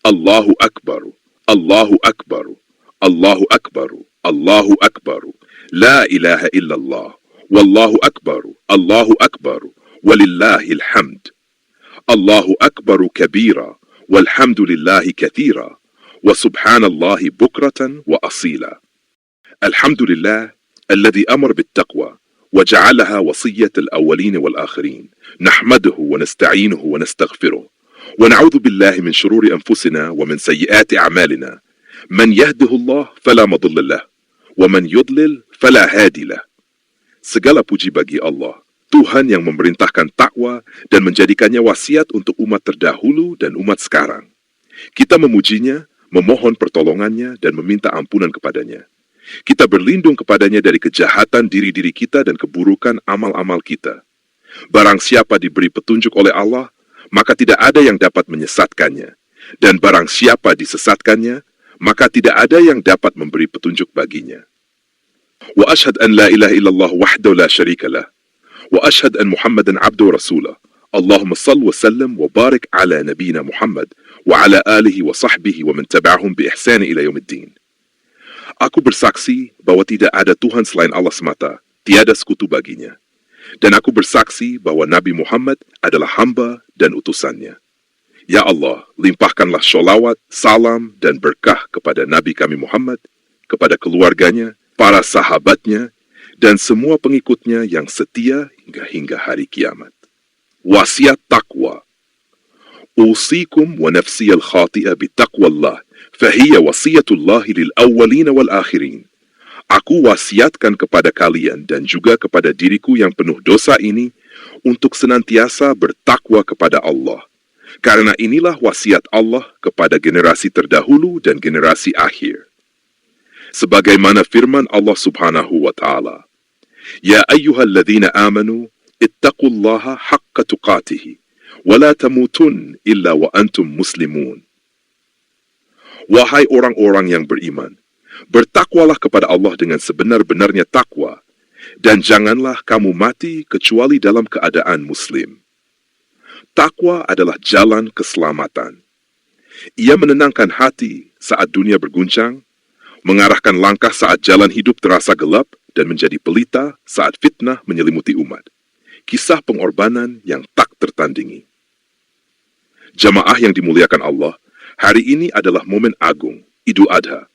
Allahu Akbar, Allahu Akbar, Allahu Akbar, Allahu Akbar, La ilaha illallah, Wallahu Akbar, Allahu Akbar, Walillahil hamd. Allahu Akbar kabira, Walhamdulillahi kathira, Wa subhanallahi bukratan wa asila. Alhamdulillah, alladhi amar bittaqwa, وجعلها وصية الأولين والآخرين نحمده ونستعينه ونستغفره ونعوذ بالله من شرور أنفسنا ومن سيئات أعمالنا من يهده الله فلا مضل له ومن يضلل فلا هادي له. Segala puji bagi Allah, Tuhan yang memerintahkan takwa dan menjadikannya wasiat untuk umat terdahulu dan umat sekarang. Kita memujinya, memohon pertolongannya dan meminta ampunan kepadanya. Kita berlindung kepadanya dari kejahatan diri-diri kita dan keburukan amal-amal kita. Barang siapa diberi petunjuk oleh Allah, maka tidak ada yang dapat menyesatkannya. Dan barang siapa disesatkannya, maka tidak ada yang dapat memberi petunjuk baginya. Wa ashhadu an la ilaha illallah wahdahu la syarika lah. Wa ashhadu an Muhammadan abduhu rasulah. Allahumma salli wa sallim wa barik ala nabiyina Muhammad wa ala alihi wa sahbihi wa man tabi'ahum bi ihsani ila yaumiddin. Aku bersaksi bahwa tidak ada Tuhan selain Allah semata, tiada sekutu baginya. Dan aku bersaksi bahwa Nabi Muhammad adalah hamba dan utusannya. Ya Allah, limpahkanlah sholawat, salam, dan berkah kepada Nabi kami Muhammad, kepada keluarganya, para sahabatnya, dan semua pengikutnya yang setia hingga hari kiamat. Wasiat takwa. Usikum wa nafsiyal khati'a bitaqwallah. Fahiyya wasiyatullahi lil awwalina wal akhirin. Aku wasiatkan kepada kalian dan juga kepada diriku yang penuh dosa ini untuk senantiasa bertakwa kepada Allah. Karena inilah wasiat Allah kepada generasi terdahulu dan generasi akhir. Sebagaimana firman Allah Subhanahu wa Ta'ala, Ya ayyuhalladzina amanu ittaqullaha haqqa tuqatihi wa la tamutun illa wa antum muslimun. Wahai orang-orang yang beriman, bertakwalah kepada Allah dengan sebenar-benarnya takwa, dan janganlah kamu mati kecuali dalam keadaan muslim. Takwa adalah jalan keselamatan. Ia menenangkan hati saat dunia berguncang, mengarahkan langkah saat jalan hidup terasa gelap, dan menjadi pelita saat fitnah menyelimuti umat. Kisah pengorbanan yang tak tertandingi. Jamaah yang dimuliakan Allah, hari ini adalah momen agung, Idul Adha.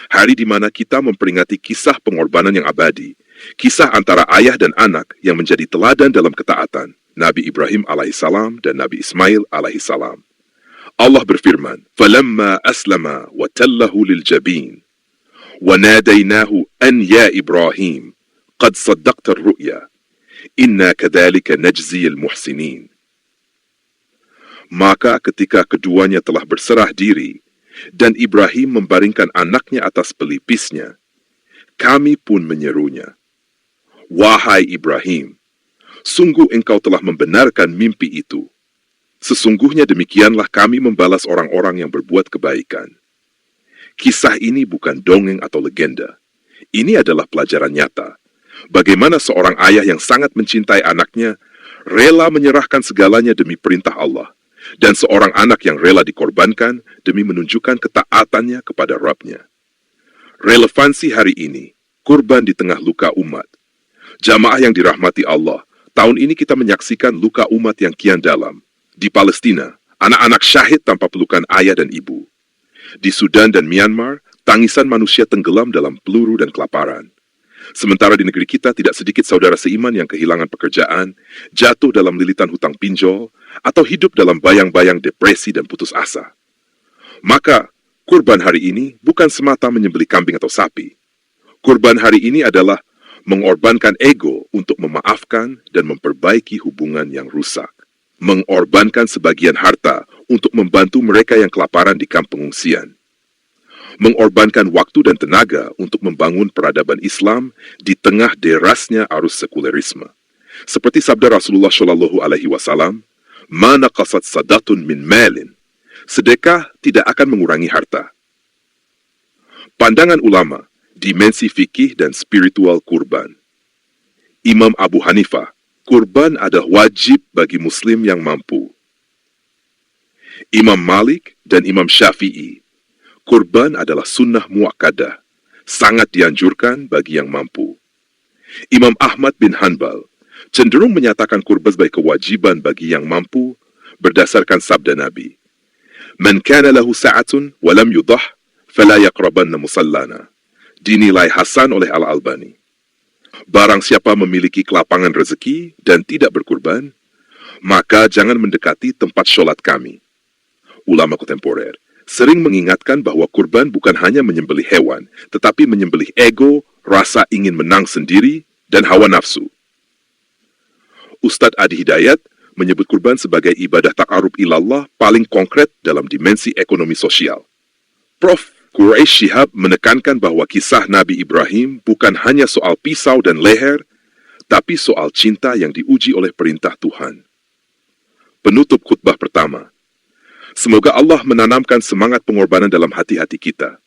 Hari di mana kita memperingati kisah pengorbanan yang abadi, kisah antara ayah dan anak yang menjadi teladan dalam ketaatan, Nabi Ibrahim alaihissalam dan Nabi Ismail alaihissalam. Allah berfirman, "Falamma aslama wa tallahu lil jabin, wa nadainahu an ya Ibrahim, qad saddaqta ar-ru'ya, inna kadzalika najziyal muhsinin." Maka ketika keduanya telah berserah diri, dan Ibrahim membaringkan anaknya atas pelipisnya, kami pun menyerunya, Wahai Ibrahim, sungguh engkau telah membenarkan mimpi itu. Sesungguhnya demikianlah kami membalas orang-orang yang berbuat kebaikan. Kisah ini bukan dongeng atau legenda. Ini adalah pelajaran nyata. Bagaimana seorang ayah yang sangat mencintai anaknya, rela menyerahkan segalanya demi perintah Allah. Dan seorang anak yang rela dikorbankan demi menunjukkan ketaatannya kepada Rabb-nya. Relevansi hari ini, kurban di tengah luka umat. Jamaah yang dirahmati Allah, tahun ini kita menyaksikan luka umat yang kian dalam. Di Palestina, anak-anak syahid tanpa pelukan ayah dan ibu. Di Sudan dan Myanmar, tangisan manusia tenggelam dalam peluru dan kelaparan. Sementara di negeri kita tidak sedikit saudara seiman yang kehilangan pekerjaan, jatuh dalam lilitan hutang pinjol, atau hidup dalam bayang-bayang depresi dan putus asa. Maka, kurban hari ini bukan semata menyembelih kambing atau sapi. Kurban hari ini adalah mengorbankan ego untuk memaafkan dan memperbaiki hubungan yang rusak. Mengorbankan sebagian harta untuk membantu mereka yang kelaparan di kamp pengungsian. Mengorbankan waktu dan tenaga untuk membangun peradaban Islam di tengah derasnya arus sekulerisme. Seperti sabda Rasulullah Shallallahu Alaihi Wasallam, "Mana qasat sadatun min malin." Sedekah tidak akan mengurangi harta. Pandangan ulama, dimensi fikih dan spiritual kurban. Imam Abu Hanifah, kurban adalah wajib bagi Muslim yang mampu. Imam Malik dan Imam Syafi'i, kurban adalah sunnah muakkadah, sangat dianjurkan bagi yang mampu. Imam Ahmad bin Hanbal cenderung menyatakan kurban sebagai kewajiban bagi yang mampu berdasarkan sabda Nabi, "Man kana lahu sa'atun wa lam yudah, fala yaqrabanna musallana." Dinilai hasan oleh Al-Albani. Barang siapa memiliki kelapangan rezeki dan tidak berkurban, maka jangan mendekati tempat sholat kami. Ulama kontemporer sering mengingatkan bahwa kurban bukan hanya menyembelih hewan, tetapi menyembelih ego, rasa ingin menang sendiri, dan hawa nafsu. Ustadz Adi Hidayat menyebut kurban sebagai ibadah takarub ilallah paling konkret dalam dimensi ekonomi sosial. Prof. Quraish Shihab menekankan bahwa kisah Nabi Ibrahim bukan hanya soal pisau dan leher, tapi soal cinta yang diuji oleh perintah Tuhan. Penutup khutbah pertama. Semoga Allah menanamkan semangat pengorbanan dalam hati-hati kita.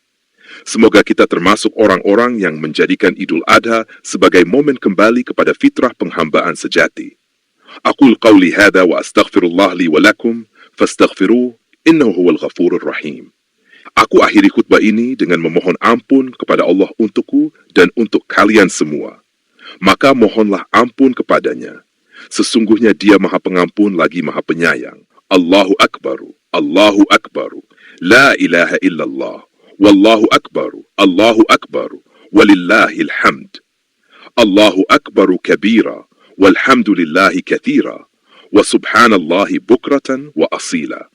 Semoga kita termasuk orang-orang yang menjadikan Idul Adha sebagai momen kembali kepada fitrah penghambaan sejati. Aqul qawli hadha wa astaghfirullah li wa lakum, fastaghfiruh, innahu huwal ghafurur rahim. Aku akhiri khutbah ini dengan memohon ampun kepada Allah untukku dan untuk kalian semua. Maka mohonlah ampun kepadanya. Sesungguhnya Dia Maha Pengampun lagi Maha Penyayang. Allahu Akbaru, Allahu Akbaru, la ilaha illallah, wallahu akbaru, Allahu Akbaru, walillahil hamd. Allahu Akbaru kabira, walhamdulillahi kathira, wa subhanallahi bukratan wa asila.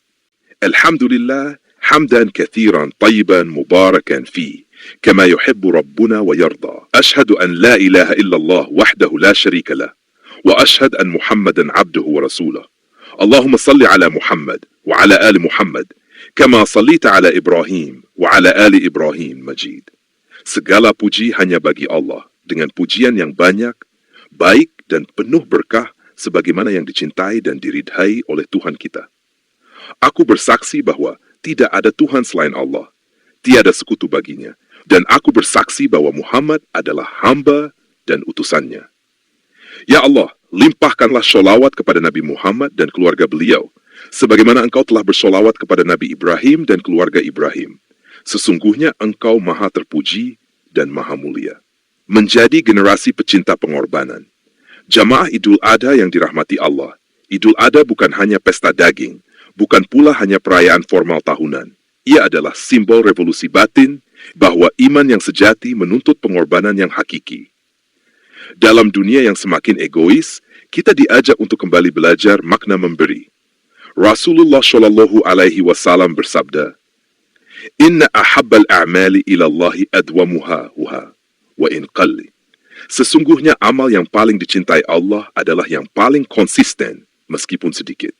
Alhamdulillah, hamdan kathiran tayyiban mubarakan fi, kama yuhibbu rabbuna wa yarda. Ashhadu an la ilaha illallah wahdahu la sharika lah, wa ashhad an Muhammadan abduhu wa rasulah. Allahumma salli ala Muhammad wa ala ali Muhammad kama sallita ala Ibrahim wa ala ali Ibrahim majid. Segala puji hanya bagi Allah dengan pujian yang banyak, baik dan penuh berkah sebagaimana yang dicintai dan diridhai oleh Tuhan kita. Aku bersaksi bahwa tidak ada Tuhan selain Allah, tiada sekutu baginya, dan aku bersaksi bahwa Muhammad adalah hamba dan utusannya. Ya Allah, limpahkanlah sholawat kepada Nabi Muhammad dan keluarga beliau, sebagaimana Engkau telah bersolawat kepada Nabi Ibrahim dan keluarga Ibrahim. Sesungguhnya Engkau Maha Terpuji dan Maha Mulia. Menjadi generasi pecinta pengorbanan. Jamaah Idul Adha yang dirahmati Allah, Idul Adha bukan hanya pesta daging, bukan pula hanya perayaan formal tahunan. Ia adalah simbol revolusi batin bahwa iman yang sejati menuntut pengorbanan yang hakiki. Dalam dunia yang semakin egois, kita diajak untuk kembali belajar makna memberi. Rasulullah Shallallahu Alaihi Wasallam bersabda, "Inna ahabbal a'mali ilallahi adwamuha wa in qalli." Sesungguhnya amal yang paling dicintai Allah adalah yang paling konsisten meskipun sedikit.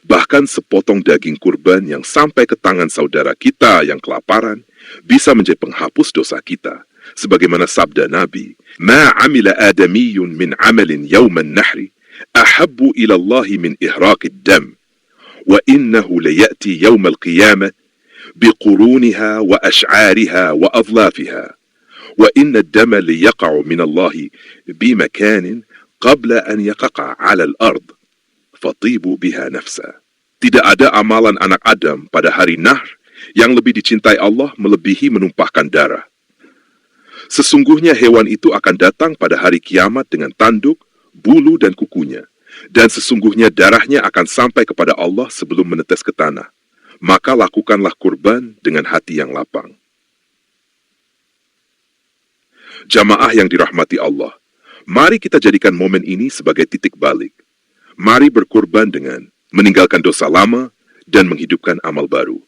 Bahkan sepotong daging kurban yang sampai ke tangan saudara kita yang kelaparan bisa menjadi penghapus dosa kita. Sebagaimana sabda Nabi, "Ma amila adamiyun min amalin yawman nahri ahabbu ila Allah min ihraqid dam, wa innahu layati yawmal qiyamah biquruniha wa ash'ariha wa adlafiha, wa inna ad-dama liyaqa'u min Allah bimakanin qabla an yaqaqa 'ala al-ard, fatibu biha nafsa." Tidak ada amalan anak Adam pada hari Nahr yang lebih dicintai Allah melebihi menumpahkan darah. Sesungguhnya hewan itu akan datang pada hari kiamat dengan tanduk, bulu dan kukunya. Dan sesungguhnya darahnya akan sampai kepada Allah sebelum menetes ke tanah. Maka lakukanlah kurban dengan hati yang lapang. Jamaah yang dirahmati Allah, mari kita jadikan momen ini sebagai titik balik. Mari berkurban dengan meninggalkan dosa lama dan menghidupkan amal baru.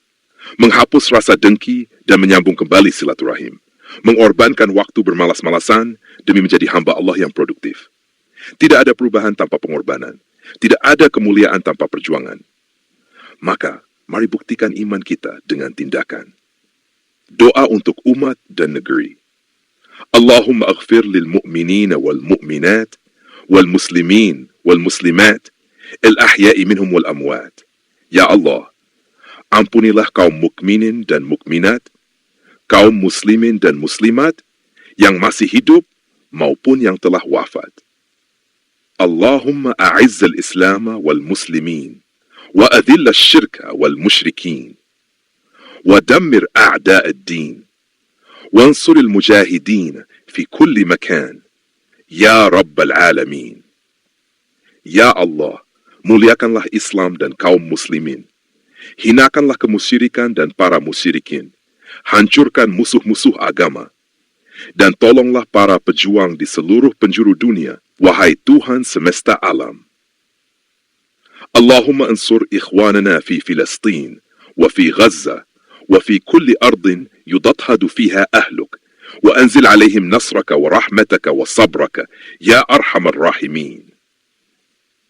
Menghapus rasa dengki dan menyambung kembali silaturahim. Mengorbankan waktu bermalas-malasan demi menjadi hamba Allah yang produktif. Tidak ada perubahan tanpa pengorbanan. Tidak ada kemuliaan tanpa perjuangan. Maka, mari buktikan iman kita dengan tindakan. Doa untuk umat dan negeri. Allahumma aghfir lil mu'minina wal mu'minat, wal muslimin wal muslimat, al-ahya'i minhum wal amwat. Ya Allah, ampunilah kaum mukminin dan mukminat, kaum muslimin dan muslimat yang masih hidup maupun yang telah wafat. Allahumma a'izzal Islam wal muslimin وأذل الشرك والمشركين ودمر أعداء الدين وانصر المجاهدين في كل مكان يا رب العالمين. Ya Allah, muliakanlah Islam dan kaum muslimin. Hinakanlah kemusyrikan dan para musyrikin. Hancurkan musuh-musuh agama. Dan tolonglah para pejuang di seluruh penjuru dunia, wahai Tuhan semesta alam. Allahumma ansur ikhwanana fi Filistin, wa fi Gaza, wa fi kulli ardin yudathadu fiha ahluk, wa anzil alaihim nasraka wa rahmataka wa sabraka, ya arhamar rahimin.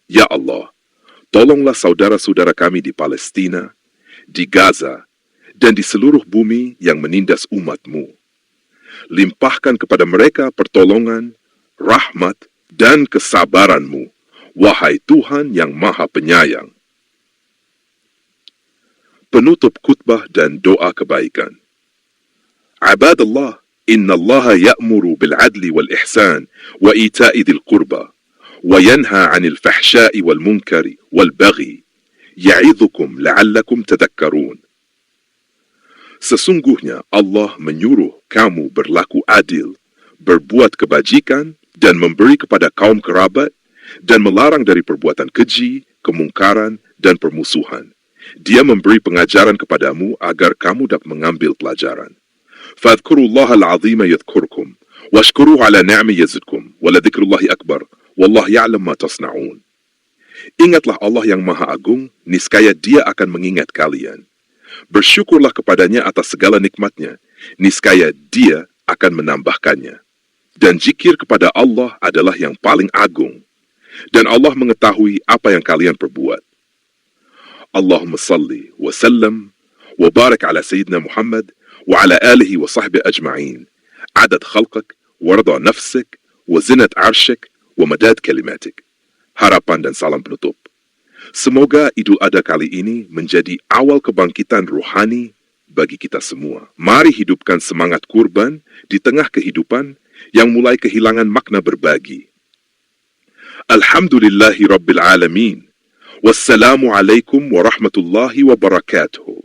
Ya Allah, tolonglah saudara-saudara kami di Palestina, di Gaza, dan di seluruh bumi yang menindas umat-Mu. Limpahkan kepada mereka pertolongan, rahmat, dan kesabaran-Mu, wahai Tuhan yang Maha Penyayang. Penutup khutbah dan doa kebaikan. Abadallah, inna Allah ya'muru bil-adli wal-ihsan wa ita'i dhil qurba. وينهى عن الفحشاء والمنكر والبغي يعظكم لعلكم تذكرون. Sesungguhnya Allah menyuruh kamu berlaku adil, berbuat kebajikan, dan memberi kepada kaum kerabat, dan melarang dari perbuatan keji, kemungkaran, dan permusuhan. Dia memberi pengajaran kepadamu agar kamu dapat mengambil pelajaran. فَاذْكُرُوا الْعَظِيمَ يَذْكُرْكُمْ وَاشْكُرُوا عَلَى نِعْمِ يَزِدْكُمْ وَلَذِكْرُ اللَّهِ أَكْبَرُ Wallah ya'lam ma tasna'un. Ingatlah Allah yang Maha Agung, niscaya Dia akan mengingat kalian. Bersyukurlah kepadanya atas segala nikmatnya, niscaya Dia akan menambahkannya. Dan zikir kepada Allah adalah yang paling agung. Dan Allah mengetahui apa yang kalian perbuat. Allahumma salli wa sallam wa barak ala Sayyidina Muhammad wa ala alihi wa sahbihi ajma'in. Adad khalqak, wa rada nafsik, wa zinat arshik, wa madad kalimatik. Harapan dan salam penutup. Semoga Idul Adha kali ini menjadi awal kebangkitan rohani bagi kita semua. Mari hidupkan semangat kurban di tengah kehidupan yang mulai kehilangan makna berbagi. Alhamdulillahi Rabbil Alamin. Wassalamu alaikum warahmatullahi wabarakatuh.